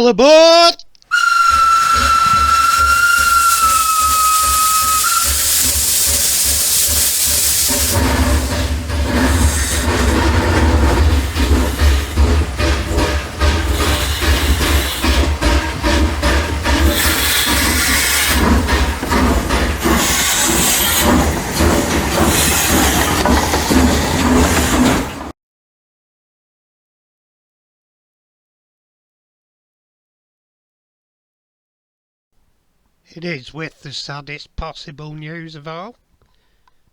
All aboard! It is with the saddest possible news of all.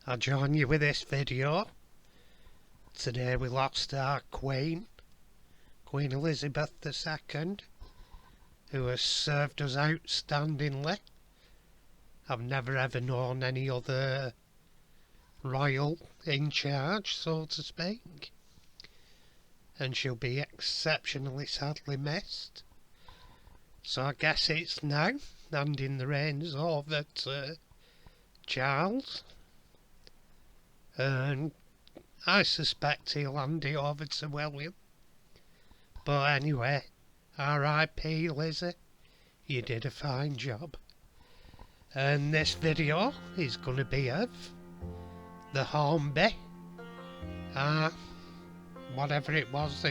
I join you with this video. Today we lost our Queen Elizabeth II, who has served us outstandingly. I've never ever known any other royal in charge, so to speak, and she'll be exceptionally sadly missed. So I guess it's now handing the reins over to Charles, and I suspect he'll hand it over to William. But anyway, R.I.P. Lizzie, you did a fine job. And this video is going to be of the hornby, whatever it was,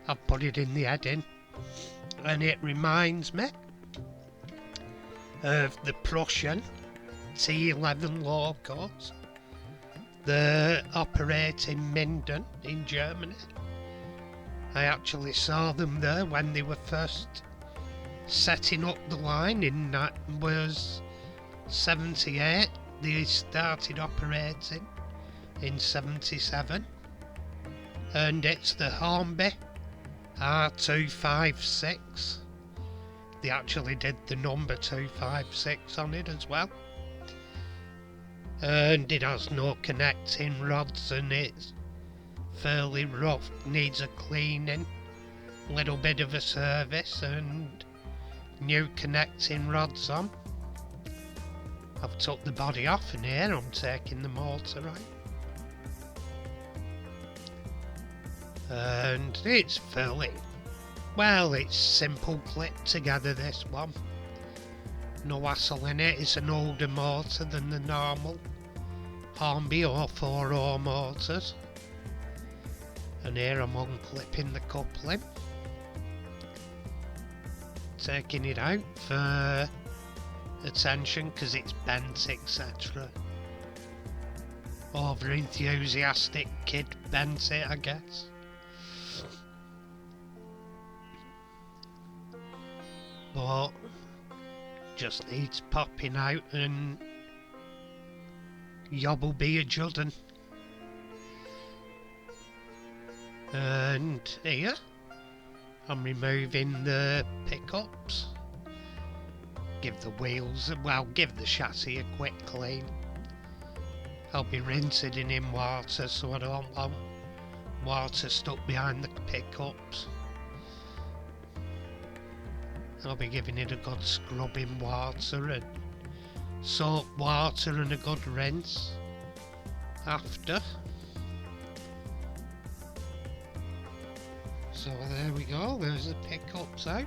I've put it in the heading, and it reminds me of the Prussian T11 locos that operate in Minden in Germany. I actually saw them there when they were first setting up the line in that was 78. They started operating in 77, and it's the hornby R256. They actually did the number 256 on it as well, and it has no connecting rods and it's fairly rough, needs a cleaning, little bit of a service and new connecting rods on. I've took the body off and here I'm taking the motor out, and it's fairly well, it's simple clipped together, this one. No hassle in it. It's an older motor than the normal hornby or 4-0 motors. And here I'm unclipping the coupling, taking it out for attention because it's bent, etc. Over enthusiastic kid bent it, I guess. But just needs popping out and yob'll be a juddin'. And here I'm removing the pickups, give the wheels, well, give the chassis a quick clean. I'll be rinsing it in water so I don't want water stuck behind the pickups. I'll be giving it a good scrub in water and soap water and a good rinse after. So there we go, there's the pickups out.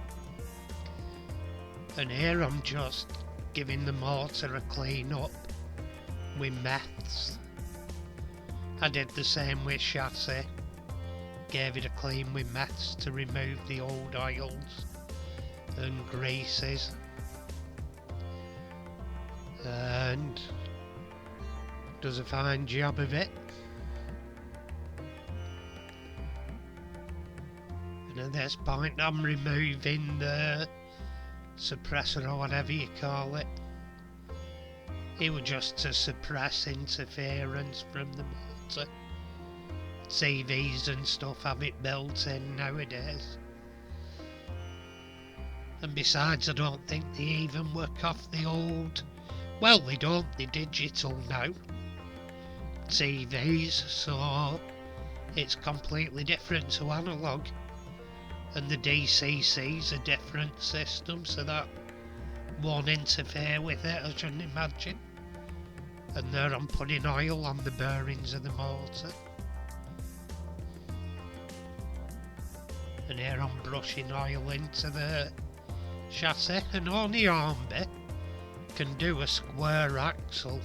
And here I'm just giving the motor a clean up with meths. I did the same with chassis, gave it a clean with meths to remove the old oils and greases, and does a fine job of it. And at this point I'm removing the suppressor or whatever you call it. It was just to suppress interference from the motor. TVs and stuff have it built in nowadays. And besides, I don't think they even work off the old, well, they don't, they're digital now, TVs, so it's completely different to analogue. And the DCC's a different system, so that won't interfere with it, I shouldn't imagine. And there I'm putting oil on the bearings of the motor. And here I'm brushing oil into the chassis, and only hornby can do a square axle.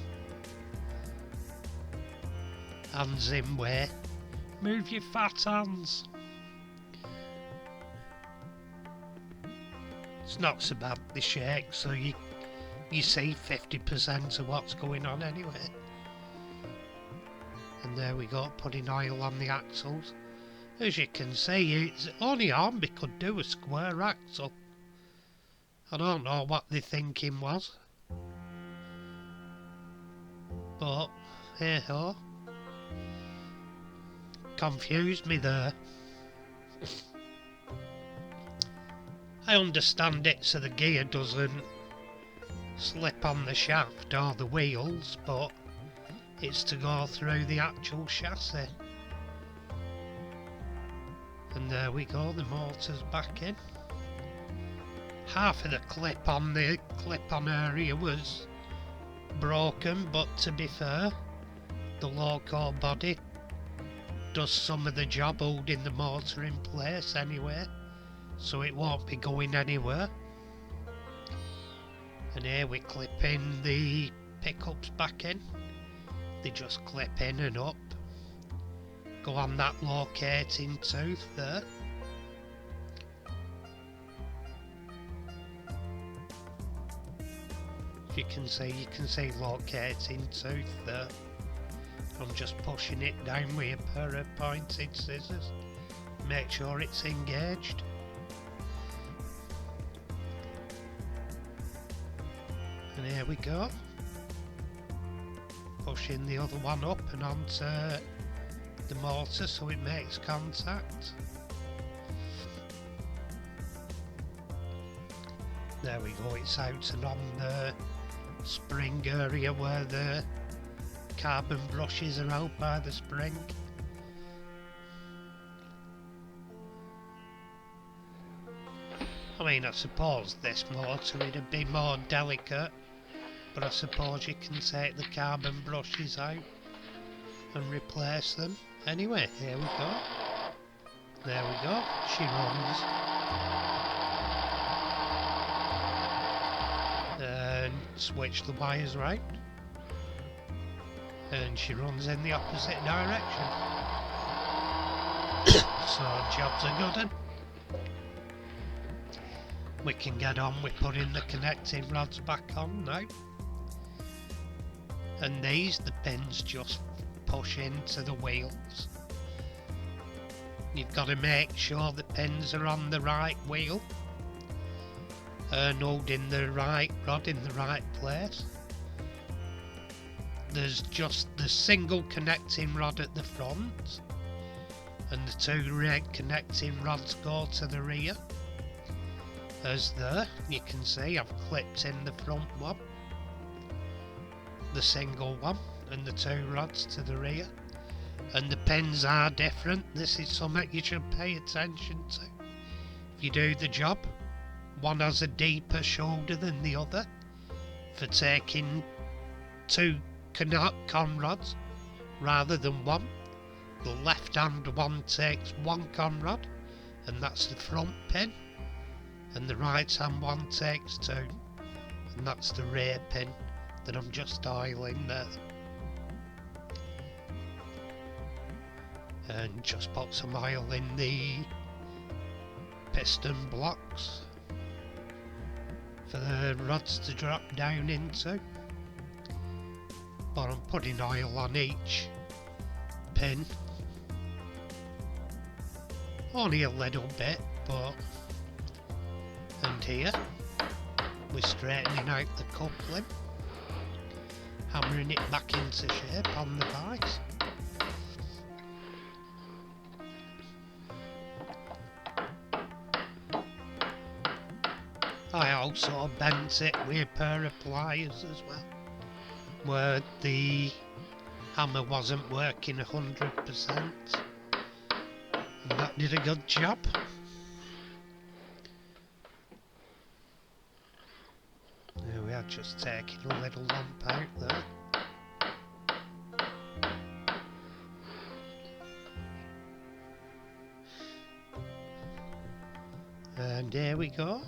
Hands in way. Move your fat hands. It's not so bad, the shake, so you see 50% of what's going on anyway. And there we go, putting oil on the axles. As you can see, it's only hornby could do a square axle. I don't know what the thinking was, but hey ho. Confused me there. I understand it so the gear doesn't slip on the shaft or the wheels, but it's to go through the actual chassis. And there we go, the motor's back in. Half of the clip-on area was broken, but to be fair, the loco body does some of the job holding the motor in place anyway, so it won't be going anywhere. And here we clip in the pickups back in. They just clip in and up. Go on that locating tooth there. As you can see locating tooth there. I'm just pushing it down with a pair of pointed scissors. Make sure it's engaged. And here we go. Pushing the other one up and onto the motor so it makes contact. There we go, it's out and on the spring area where the carbon brushes are out by the spring. I mean, I suppose this motor would be more delicate, but I suppose you can take the carbon brushes out and replace them. Anyway, here we go. There we go, she runs. And switch the wires round. And she runs in the opposite direction. So job's a good one. We can get on with putting the connecting rods back on now. And these, the pins just push into the wheels. You've got to make sure the pins are on the right wheel and holding the right rod in the right place. There's just the single connecting rod at the front, and the two red connecting rods go to the rear. As there, you can see I've clipped in the front one, the single one, and the two rods to the rear. And the pins are different. This is something you should pay attention to if you do the job. One has a deeper shoulder than the other for taking two con rods rather than one. The left hand one takes one con rod, and that's the front pin, and the right hand one takes two, and that's the rear pin that I'm just oiling there. And just put some oil in the piston blocks for the rods to drop down into. But I'm putting oil on each pin. Only a little bit, but... And here, we're straightening out the coupling, hammering it back into shape on the vise. I also bent it with a pair of pliers as well, where the hammer wasn't working 100%, and that did a good job. There we are, just taking a little lump out there. And here we go.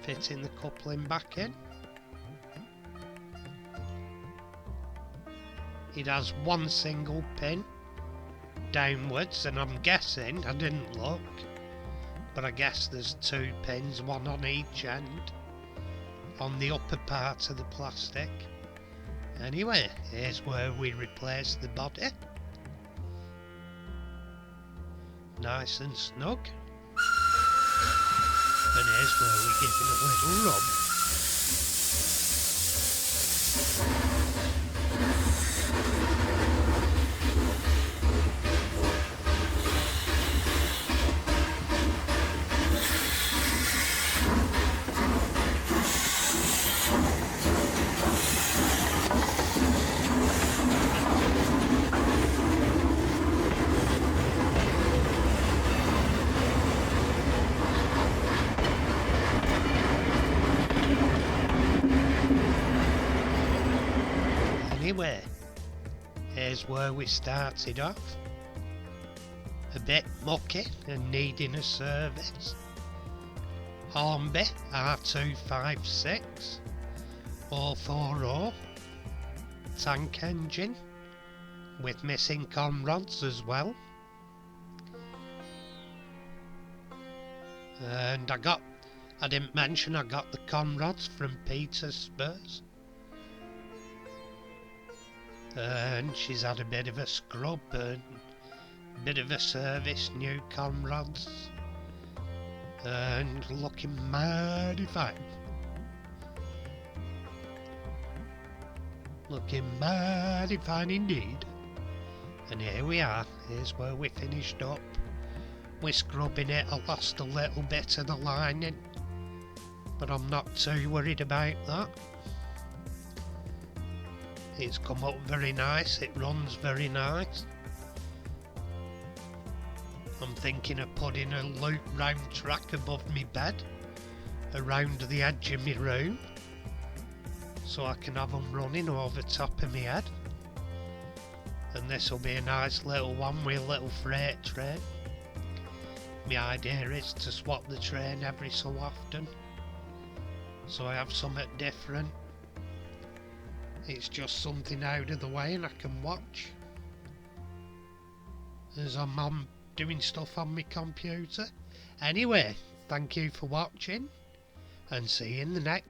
fitting the coupling back in. It has one single pin downwards, and I'm guessing, I didn't look, but I guess there's 2 pins, one on each end, on the upper part of the plastic. Anyway, here's where we replace the body. Nice and snug. And here's where we give it a little rub. Anyway, here's where we started off. A bit mucky and needing a service. Hornby R256 440 tank engine with missing conrods as well. And I didn't mention I got the conrods from Peter's Spurs. And she's had a bit of a scrub and a bit of a service, new conrods, and looking mighty fine. Looking mighty fine indeed. And here we are, here's where we finished up. We're scrubbing it. I lost a little bit of the lining, but I'm not too worried about that. It's come up very nice, it runs very nice. I'm thinking of putting a loop round track above my bed, around the edge of my room, so I can have them running over top of my head. And this will be a nice little one with a little freight train. My idea is to swap the train every so often, so I have something different. It's just something out of the way and I can watch as I'm doing stuff on my computer. Anyway, thank you for watching and see you in the next